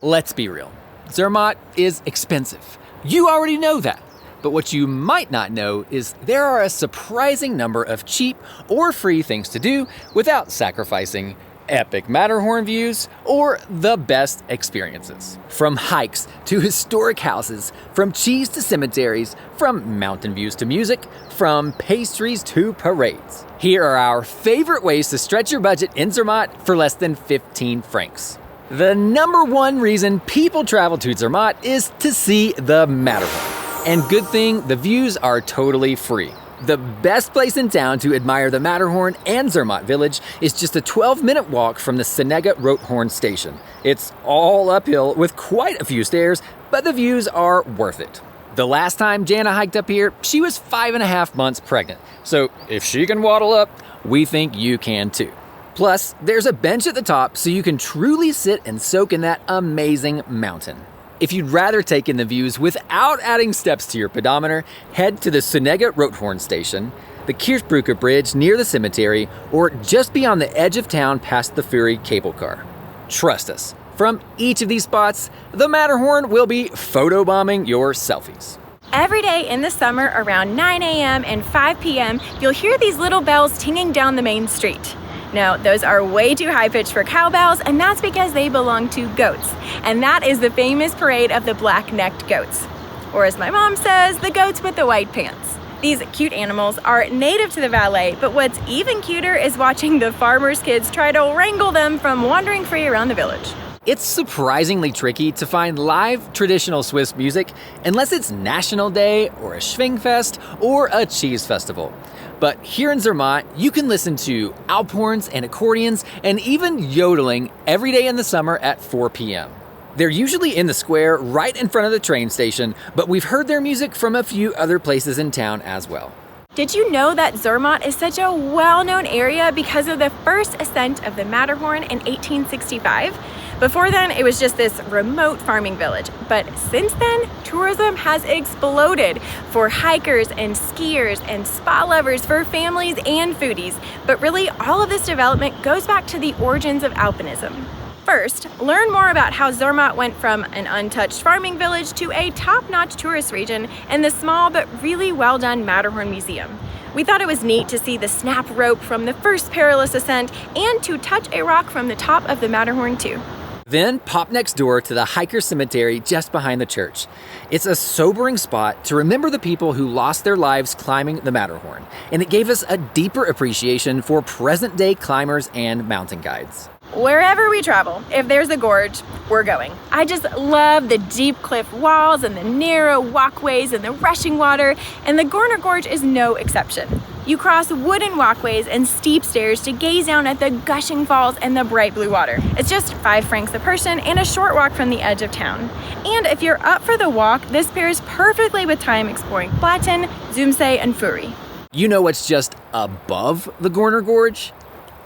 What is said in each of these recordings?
Let's be real. Zermatt is expensive. You already know that. But what you might not know is there are a surprising number of cheap or free things to do without sacrificing epic Matterhorn views or the best experiences. From hikes to historic houses, from cheese to cemeteries, from mountain views to music, from pastries to parades. Here are our favorite ways to stretch your budget in Zermatt for less than 15 francs. The number one reason people travel to Zermatt is to see the Matterhorn. And good thing, the views are totally free. The best place in town to admire the Matterhorn and Zermatt village is just a 12-minute walk from the Rothorn station. It's all uphill with quite a few stairs, but the views are worth it. The last time Jana hiked up here, she was 5.5 months pregnant. So if she can waddle up, we think you can too. Plus, there's a bench at the top so you can truly sit and soak in that amazing mountain. If you'd rather take in the views without adding steps to your pedometer, head to the Rothorn station, the Kirchbrücke Bridge near the cemetery, or just beyond the edge of town past the ferry cable car. Trust us, from each of these spots, the Matterhorn will be photobombing your selfies. Every day in the summer around 9 a.m. and 5 p.m., you'll hear these little bells tinging down the main street. No, those are way too high-pitched for cowbells, and that's because they belong to goats. And that is the famous parade of the black-necked goats. Or as my mom says, the goats with the white pants. These cute animals are native to the Valais, but what's even cuter is watching the farmers' kids try to wrangle them from wandering free around the village. It's surprisingly tricky to find live traditional Swiss music unless it's National Day or a Schwingfest or a cheese festival. But here in Zermatt, you can listen to Alphorns and accordions and even yodeling every day in the summer at 4 p.m. They're usually in the square right in front of the train station, but we've heard their music from a few other places in town as well. Did you know that Zermatt is such a well-known area because of the first ascent of the Matterhorn in 1865? Before then, it was just this remote farming village. But since then, tourism has exploded for hikers and skiers and spa lovers, for families and foodies. But really, all of this development goes back to the origins of alpinism. First, learn more about how Zermatt went from an untouched farming village to a top-notch tourist region in the small but really well-done Matterhorn Museum. We thought it was neat to see the snap rope from the first perilous ascent and to touch a rock from the top of the Matterhorn too. Then pop next door to the hiker cemetery just behind the church. It's a sobering spot to remember the people who lost their lives climbing the Matterhorn, and it gave us a deeper appreciation for present-day climbers and mountain guides. Wherever we travel, if there's a gorge, we're going. I just love the deep cliff walls and the narrow walkways and the rushing water, and the Gorge is no exception. You cross wooden walkways and steep stairs to gaze down at the gushing falls and the bright blue water. It's just 5 francs a person and a short walk from the edge of town. And if you're up for the walk, this pairs perfectly with time exploring Platten, Zumsee, and Furi. You know what's just above the Gorge?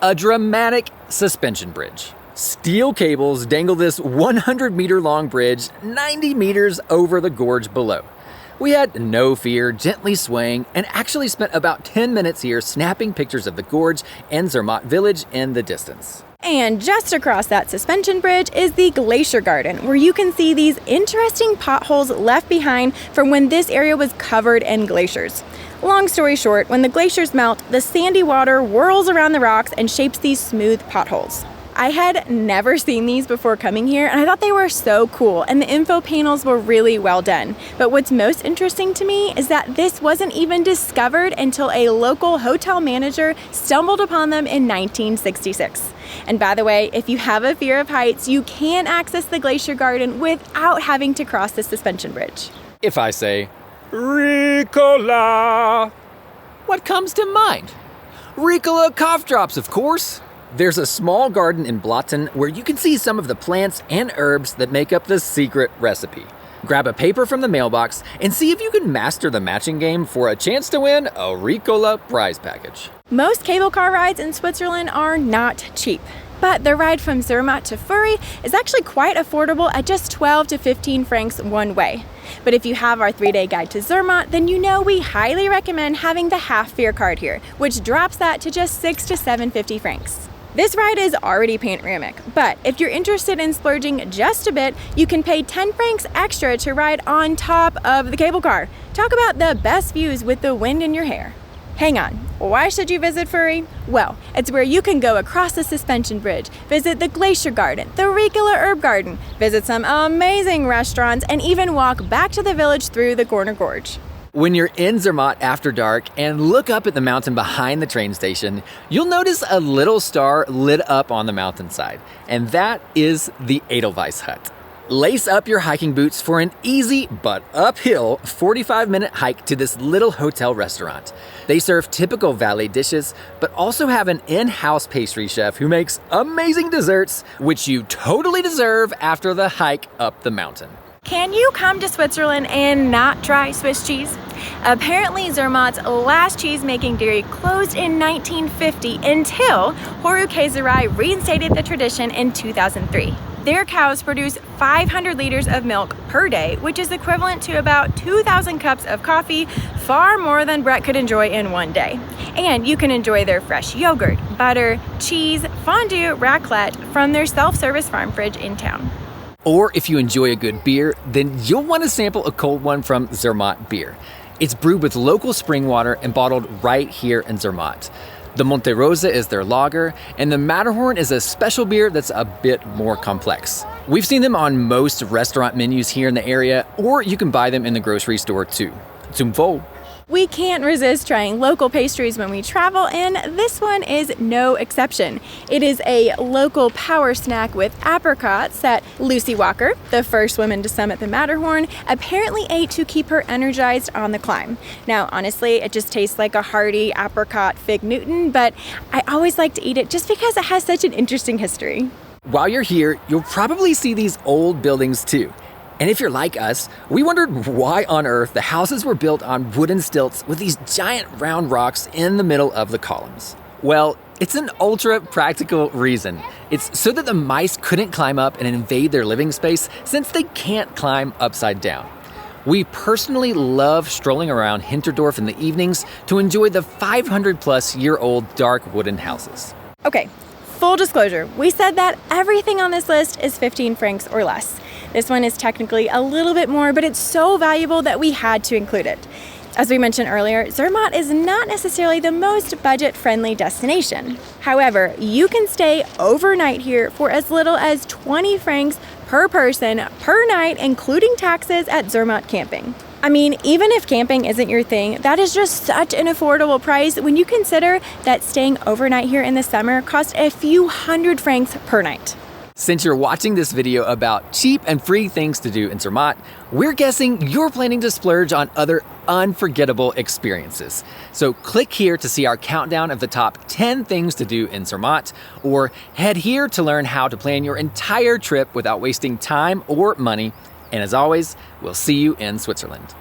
A dramatic suspension bridge. Steel cables dangle this 100-meter-long bridge 90 meters over the gorge below. We had no fear, gently swaying, and actually spent about 10 minutes here snapping pictures of the gorge and Zermatt village in the distance. And just across that suspension bridge is the Glacier Garden, where you can see these interesting potholes left behind from when this area was covered in glaciers. Long story short, when the glaciers melt, the sandy water whirls around the rocks and shapes these smooth potholes. I had never seen these before coming here, and I thought they were so cool, and the info panels were really well done. But what's most interesting to me is that this wasn't even discovered until a local hotel manager stumbled upon them in 1966. And by the way, if you have a fear of heights, you can access the Glacier Garden without having to cross the suspension bridge. If I say, Ricola, what comes to mind? Ricola cough drops, of course. There's a small garden in Blackneck where you can see some of the plants and herbs that make up the secret recipe. Grab a paper from the mailbox and see if you can master the matching game for a chance to win a Ricola prize package. Most cable car rides in Switzerland are not cheap, but the ride from Zermatt to Furi is actually quite affordable at just 12 to 15 francs one way. But if you have our 3-day guide to Zermatt, then you know we highly recommend having the half fare card here, which drops that to just 6 to 750 francs. This ride is already panoramic, but if you're interested in splurging just a bit, you can pay 10 francs extra to ride on top of the cable car. Talk about the best views with the wind in your hair. Hang on, why should you visit Furry? Well, it's where you can go across the suspension bridge, visit the glacier garden, the regular herb garden, visit some amazing restaurants, and even walk back to the village through the Gorge. When you're in Zermatt after dark and look up at the mountain behind the train station, you'll notice a little star lit up on the mountainside, and that is the Edelweiss hut. Lace up your hiking boots for an easy but uphill 45-minute hike to this little hotel restaurant. They serve typical valley dishes, but also have an in-house pastry chef who makes amazing desserts, which you totally deserve after the hike up the mountain. Can you come to Switzerland and not try Swiss cheese? Apparently, Zermatt's last cheese-making dairy closed in 1950 until Horu Käserei reinstated the tradition in 2003. Their cows produce 500 liters of milk per day, which is equivalent to about 2,000 cups of coffee, far more than Brett could enjoy in one day. And you can enjoy their fresh yogurt, butter, cheese, fondue, raclette from their self-service farm fridge in town. Or if you enjoy a good beer, then you'll want to sample a cold one from Zermatt beer. It's brewed with local spring water and bottled right here in Zermatt. The Monte Rosa is their lager, and the Matterhorn is a special beer that's a bit more complex. We've seen them on most restaurant menus here in the area, or you can buy them in the grocery store too. Zum Wohl. We can't resist trying local pastries when we travel, and this one is no exception. It is a local power snack with apricots that Lucy Walker, the first woman to summit the Matterhorn, apparently ate to keep her energized on the climb. Now, honestly, it just tastes like a hearty apricot fig Newton, but I always like to eat it just because it has such an interesting history. While you're here, you'll probably see these old buildings too. And if you're like us, we wondered why on earth the houses were built on wooden stilts with these giant round rocks in the middle of the columns. Well, it's an ultra practical reason. It's so that the mice couldn't climb up and invade their living space since they can't climb upside down. We personally love strolling around Hinterdorf in the evenings to enjoy the 500-plus-year-old dark wooden houses. Okay, full disclosure, we said that everything on this list is 15 francs or less. This one is technically a little bit more, but it's so valuable that we had to include it. As we mentioned earlier, Zermatt is not necessarily the most budget-friendly destination. However, you can stay overnight here for as little as 20 francs per person per night, including taxes at Zermatt Camping. I mean, even if camping isn't your thing, that is just such an affordable price when you consider that staying overnight here in the summer costs a few hundred francs per night. Since you're watching this video about cheap and free things to do in Zermatt, we're guessing you're planning to splurge on other unforgettable experiences. So click here to see our countdown of the top 10 things to do in Zermatt, or head here to learn how to plan your entire trip without wasting time or money. And as always, we'll see you in Switzerland.